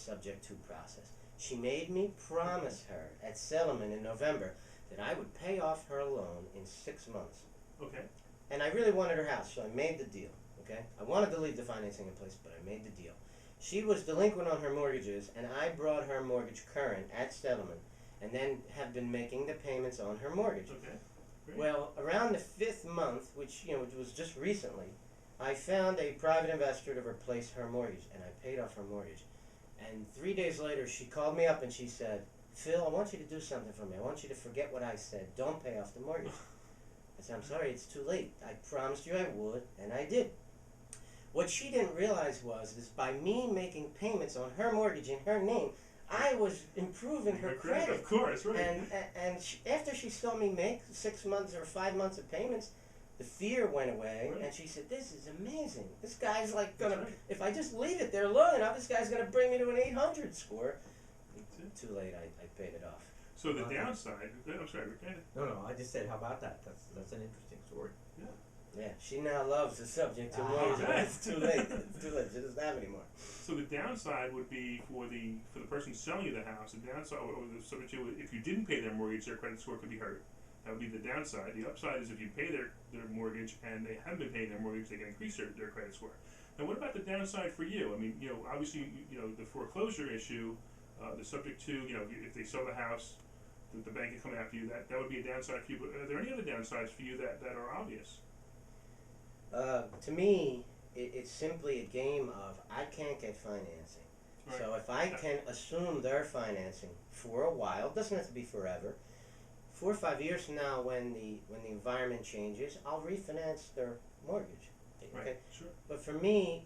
subject to process. She made me promise her at settlement in November that I would pay off her loan in 6 months. Okay. And I really wanted her house, so I made the deal. Okay? I wanted to leave the financing in place, but I made the deal. She was delinquent on her mortgages, and I brought her mortgage current at settlement, and then have been making the payments on her mortgage. Okay. Great. Well, around the 5th month, which was just recently, I found a private investor to replace her mortgage, and I paid off her mortgage. And 3 days later, she called me up and she said, "Phil, I want you to do something for me. I want you to forget what I said. Don't pay off the mortgage." I said, "I'm sorry, it's too late. I promised you I would, and I did." What she didn't realize was by me making payments on her mortgage in her name, I was improving her credit. Of course, right. And after she saw me make 6 months or 5 months of payments, the fear went away, right. and she said, "This is amazing. This guy's like gonna, Right. if I just leave it there long enough, this guy's gonna bring me to an 800 score." Too late, I paid it off. So the downside, I'm sorry, Rick. No, I just said, how about that? That's an interesting story. Yeah. Yeah, she now loves the subject to mortgage, but it's too late. It's too late. She doesn't have it anymore. So the downside would be for the person selling you the house. The downside, or the subject to, if you didn't pay their mortgage, their credit score could be hurt. That would be the downside. The upside is if you pay their mortgage and they haven't been paying their mortgage, they can increase their credit score. Now, what about the downside for you? I mean, obviously, the foreclosure issue, the subject to, if they sell the house, the bank can come after you. That would be a downside for you. But are there any other downsides for you that are obvious? To me, it's simply a game of I can't get financing. Right. So if I can assume their financing for a while, it doesn't have to be forever. 4 or 5 years from now, when the environment changes, I'll refinance their mortgage. Okay. Right. Sure. But for me,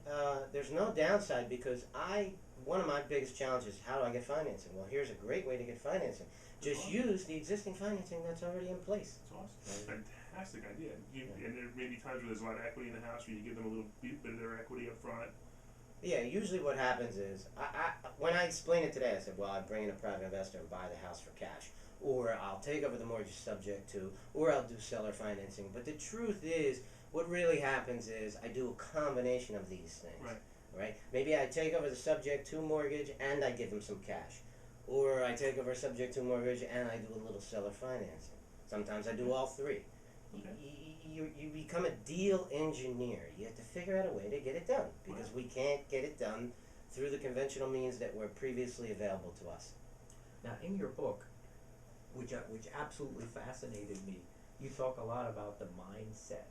there's no downside because one of my biggest challenges is how do I get financing? Well, here's a great way to get financing. Just use the existing financing that's already in place. That's awesome. Fantastic idea. And there may be times where there's a lot of equity in the house where you give them a little bit of their equity up front. Yeah, usually what happens is, when I explained it today, I said, well, I bring in a private investor and buy the house for cash. Or I'll take over the mortgage subject to, or I'll do seller financing. But the truth is, what really happens is I do a combination of these things. Right? Maybe I take over the subject to mortgage and I give them some cash. Or I take over subject to mortgage and I do a little seller financing. Sometimes I do all three. Okay. You become a deal engineer. You have to figure out a way to get it done because we can't get it done through the conventional means that were previously available to us. Now, in your book, which absolutely fascinated me, you talk a lot about the mindset.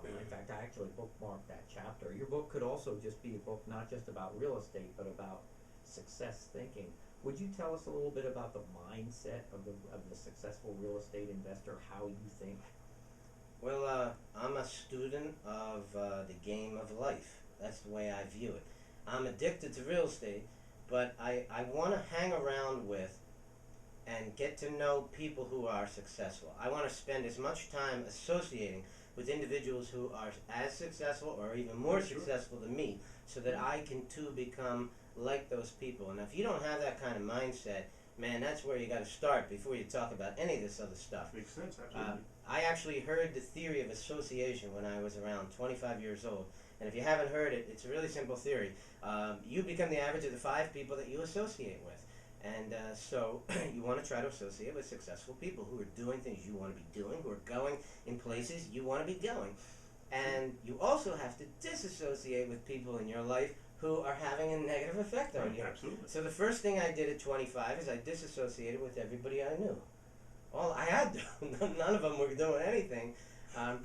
In fact, I actually bookmarked that chapter. Your book could also just be a book not just about real estate, but about success thinking. Would you tell us a little bit about the mindset of the successful real estate investor, how you think? Well, I'm a student of the game of life. That's the way I view it. I'm addicted to real estate, but I want to hang around with and get to know people who are successful. I want to spend as much time associating with individuals who are as successful or even more successful than me so that I can too become like those people. And if you don't have that kind of mindset, man, that's where you got to start before you talk about any of this other stuff. Makes sense, absolutely. I actually heard the theory of association when I was around 25 years old. And if you haven't heard it, it's a really simple theory. You become the average of the 5 people that you associate with. And so you want to try to associate with successful people who are doing things you want to be doing, who are going in places you want to be going. And you also have to disassociate with people in your life who are having a negative effect on you. Absolutely. So the first thing I did at 25 is I disassociated with everybody I knew. All I had to. None of them were doing anything. And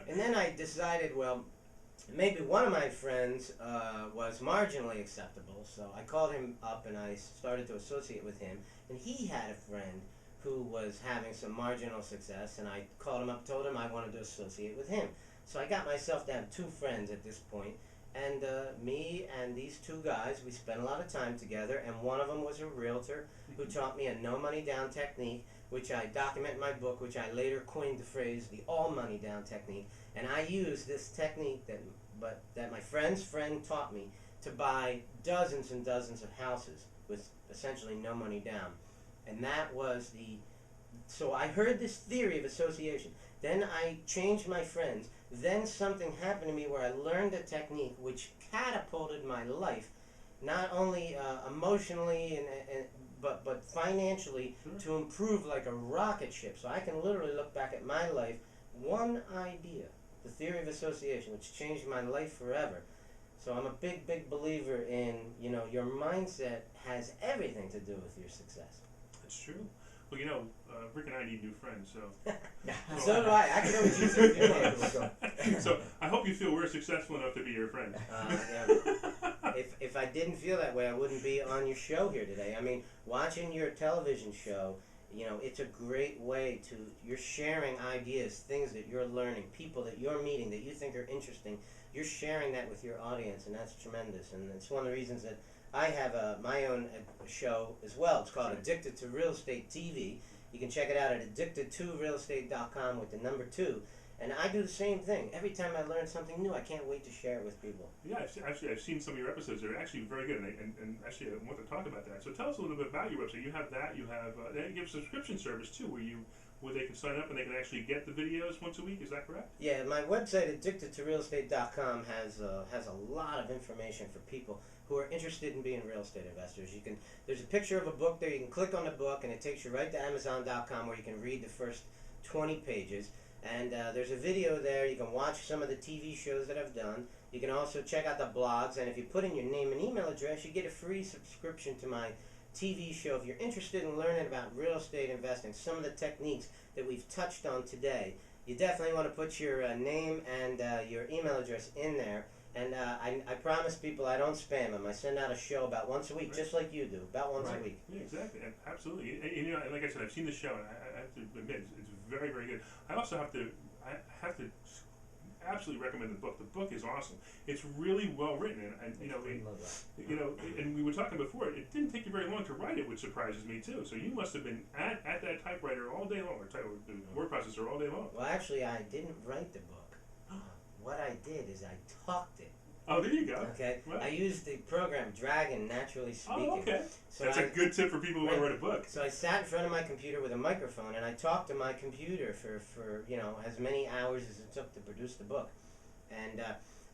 then I decided, well, maybe one of my friends was marginally acceptable, so I called him up and I started to associate with him. And he had a friend who was having some marginal success, and I called him up, told him I wanted to associate with him. So I got myself down 2 friends at this point, and me and these 2 guys, we spent a lot of time together, and one of them was a realtor who taught me a no money down technique, which I document in my book, which I later coined the phrase the all money down technique. And I used this technique that my friend's friend taught me to buy dozens and dozens of houses with essentially no money down. And that was so I heard this theory of association. Then I changed my friends. Then something happened to me where I learned a technique which catapulted my life, not only a emotionally and but financially to improve like a rocket ship. So I can literally look back at my life, one idea, the theory of association, which changed my life forever. So I'm a big believer in, your mindset has everything to do with your success. That's true. Well, Rick and I need new friends, so. So do I. I could always use it. So I hope you feel we're successful enough to be your friends. Yeah. If I didn't feel that way, I wouldn't be on your show here today. I mean, watching your television show, it's a great way to, you're sharing ideas, things that you're learning, people that you're meeting that you think are interesting. You're sharing that with your audience, and that's tremendous. And it's one of the reasons that I have my own show as well. It's called Addicted to Real Estate TV. You can check it out at addicted2realestate.com with the number 2. And I do the same thing. Every time I learn something new, I can't wait to share it with people. Yeah, I've seen some of your episodes. They're actually very good, and actually I want to talk about that. So tell us a little bit about your website. You have that. You have you give a subscription service too, where they can sign up and they can actually get the videos once a week. Is that correct? Yeah, my website addictedtorealestate.com has a lot of information for people who are interested in being real estate investors. There's a picture of a book there. You can click on the book, and it takes you right to Amazon.com where you can read the first 20 pages. And there's a video there. You can watch some of the TV shows that I've done. You can also check out the blogs. And if you put in your name and email address, you get a free subscription to my TV show. If you're interested in learning about real estate investing, some of the techniques that we've touched on today, you definitely want to put your name and your email address in there. And I promise people I don't spam them. I send out a show about once a week, just like you do, about once a week. Yeah, exactly. Absolutely. And like I said, I've seen the show, and I have to admit, it's very, very good. I also have to absolutely recommend the book. The book is awesome. It's really well written, and and we were talking before. It didn't take you very long to write it, which surprises me too. So you must have been at that typewriter all day long, or the word processor all day long. Well, actually, I didn't write the book. What I did is I talked it. Oh, there you go. Okay. Well. I used the program Dragon Naturally Speaking. Oh, okay. So that's a good tip for people who want to write a book. So I sat in front of my computer with a microphone, and I talked to my computer for as many hours as it took to produce the book. And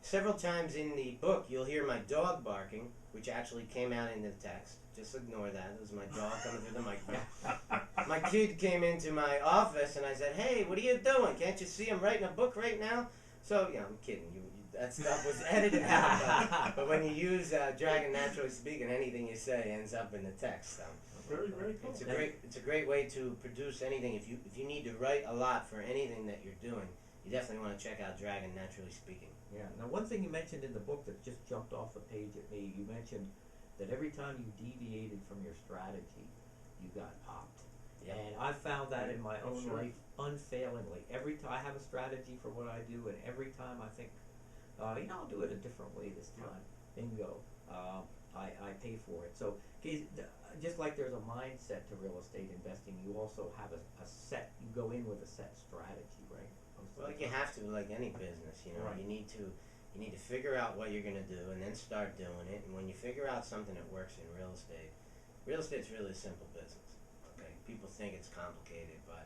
several times in the book, you'll hear my dog barking, which actually came out in the text. Just ignore that. It was my dog coming through the microphone. My kid came into my office, and I said, "Hey, what are you doing? Can't you see I'm writing a book right now?" So, I'm kidding. That stuff was edited out. But when you use Dragon Naturally Speaking, anything you say ends up in the text. So. Very, very cool. It's a great way to produce anything. If you need to write a lot for anything that you're doing, you definitely want to check out Dragon Naturally Speaking. Yeah. Now, one thing you mentioned in the book that just jumped off the page at me, you mentioned that every time you deviated from your strategy, you got popped. Yep. And I've found that in my own life unfailingly. Every time I have a strategy for what I do, and every time I think, I'll do it a different way this time. Bingo. I pay for it. So just like there's a mindset to real estate investing, you also have a set. You go in with a set strategy, right? Well, you have to, like any business. Right. You need to figure out what you're gonna do, and then start doing it. And when you figure out something that works in real estate's really a simple business. People think it's complicated, but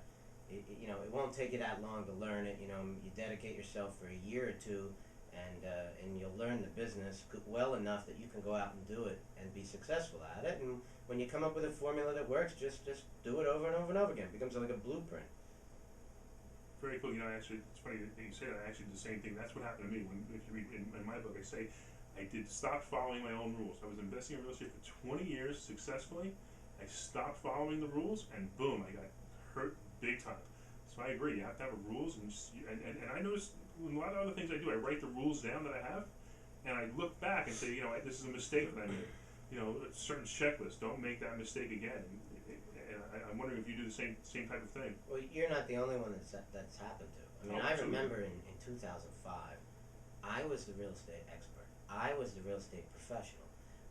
it won't take you that long to learn it. You dedicate yourself for a year or two, and you'll learn the business well enough that you can go out and do it and be successful at it. And when you come up with a formula that works, just do it over and over and over again. It becomes like a blueprint. Very cool. Actually, it's funny that you say that. I actually did the same thing. That's what happened to me. If you read in my book, I say I stopped following my own rules. I was investing in real estate for 20 years successfully. I stopped following the rules, and boom, I got hurt big time. So I agree. You have to have rules, and I notice a lot of other things I do. I write the rules down that I have, and I look back and say, this is a mistake that I made. A certain checklist. Don't make that mistake again. And I'm wondering if you do the same type of thing. Well, you're not the only one that's happened to. I mean, I remember in 2005, I was the real estate expert. I was the real estate professional.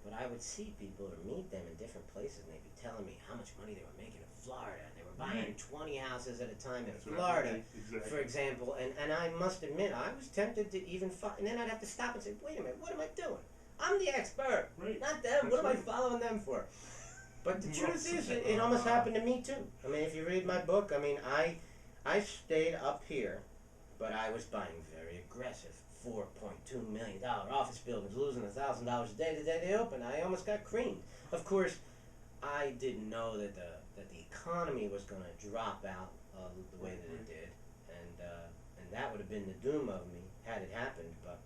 But I would see people or meet them in different places, and they'd be telling me how much money they were making in Florida. And they were buying 20 houses at a time in Florida, for example. And I must admit, I was tempted to even and then I'd have to stop and say, wait a minute, what am I doing? I'm the expert, not them. What am I following them for? But the truth is, it almost happened to me too. I mean, if you read my book, I mean, I stayed up here, but I was buying very aggressive $4.2 million office buildings losing $1,000 a day the day they opened. I almost got creamed. Of course, I didn't know that the economy was going to drop out the way that it did, and that would have been the doom of me had it happened. But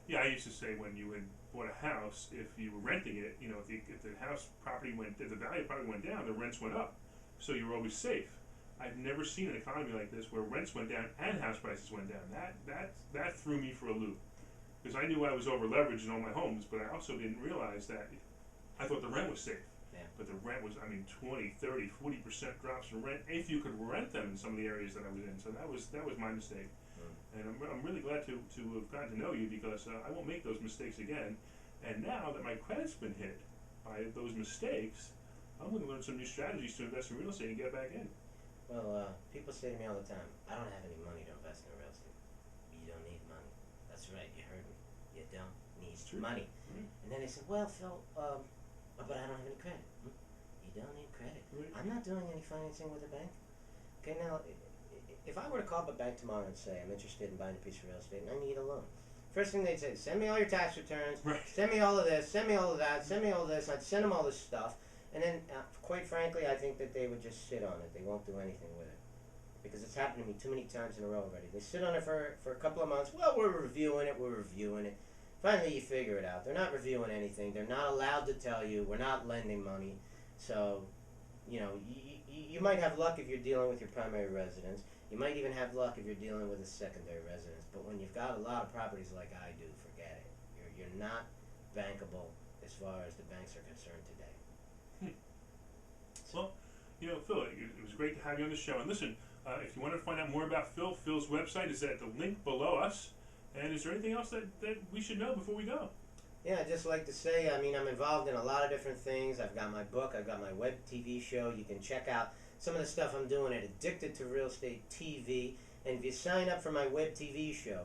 yeah, I used to say when you had bought a house, if you were renting it, you know, if the house property if the value of the property went down, the rents went up, so you were always safe. I've never seen an economy like this where rents went down and house prices went down. That threw me for a loop, because I knew I was over leveraged in all my homes, but I also didn't realize that I thought the rent was safe. Yeah. But the rent was, 20, 30, 40% drops in rent if you could rent them in some of the areas that I was in. So that was my mistake. And I'm really glad to have gotten to know you, because I won't make those mistakes again. And now that my credit's been hit by those mistakes, I'm going to learn some new strategies to invest in real estate and get back in. well, people say to me all the time, I don't have any money to invest in real estate. You don't need money. That's right, you heard me. You don't need money. Right. And then they say, well, Phil, but I don't have any credit. You don't need credit. Right. I'm not doing any financing with a bank. Okay, now, if I were to call up a bank tomorrow and say I'm interested in buying a piece of real estate and I need a loan, first thing they'd say, send me all your tax returns, Right. send me all of this, send me all of that, send me all of this. I'd send them all this stuff, and then, quite frankly, I think that they would just sit on it. They won't do anything with it, because it's happened to me too many times in a row already. They sit on it for a couple of months. Well, we're reviewing it. Finally, you figure it out. They're not reviewing anything. They're not allowed to tell you. We're not lending money. So, you know, you might have luck if you're dealing with your primary residence. You might even have luck if you're dealing with a secondary residence. But when you've got a lot of properties like I do, forget it. You're not bankable as far as the banks are concerned today. Well, you know, Phil, it was great to have you on the show. And listen, if you want to find out more about Phil's website is at the link below us. And is there anything else that we should know before we go? Yeah, I'd just like to say, I'm involved in a lot of different things. I've got my book, I've got my web TV show. You can check out some of the stuff I'm doing at Addicted to Real Estate TV. And if you sign up for my web TV show,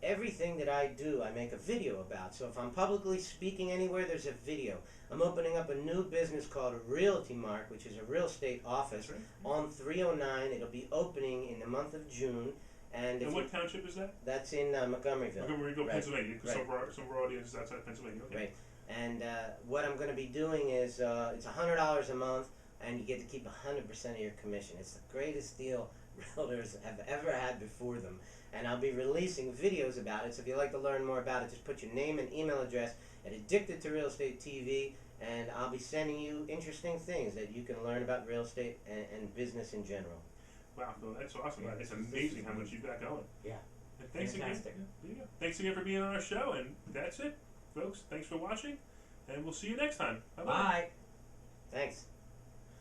everything that I do, I make a video about. So if I'm publicly speaking anywhere, there's a video. I'm opening up a new business called Realty Mark, which is a real estate office on 309. It'll be opening in the month of June. And what township is that? That's in Montgomeryville. Montgomeryville, Right. Pennsylvania. Because Right. some of our audience is outside Pennsylvania. Okay. Right. And what I'm going to be doing is it's $100 a month, and you get to keep 100% of your commission. It's the greatest deal realtors have ever had before them. And I'll be releasing videos about it. So if you'd like to learn more about it, just put your name and email address at Addicted to Real Estate TV, and I'll be sending you interesting things that you can learn about real estate and business in general. Wow, Phil, that's awesome. Yeah, It's this amazing is how much you've got going. Yeah. And thanks Fantastic. again. There you go. Thanks again for being on our show, and that's it, folks. Thanks for watching, and we'll see you next time. Bye-bye. Bye.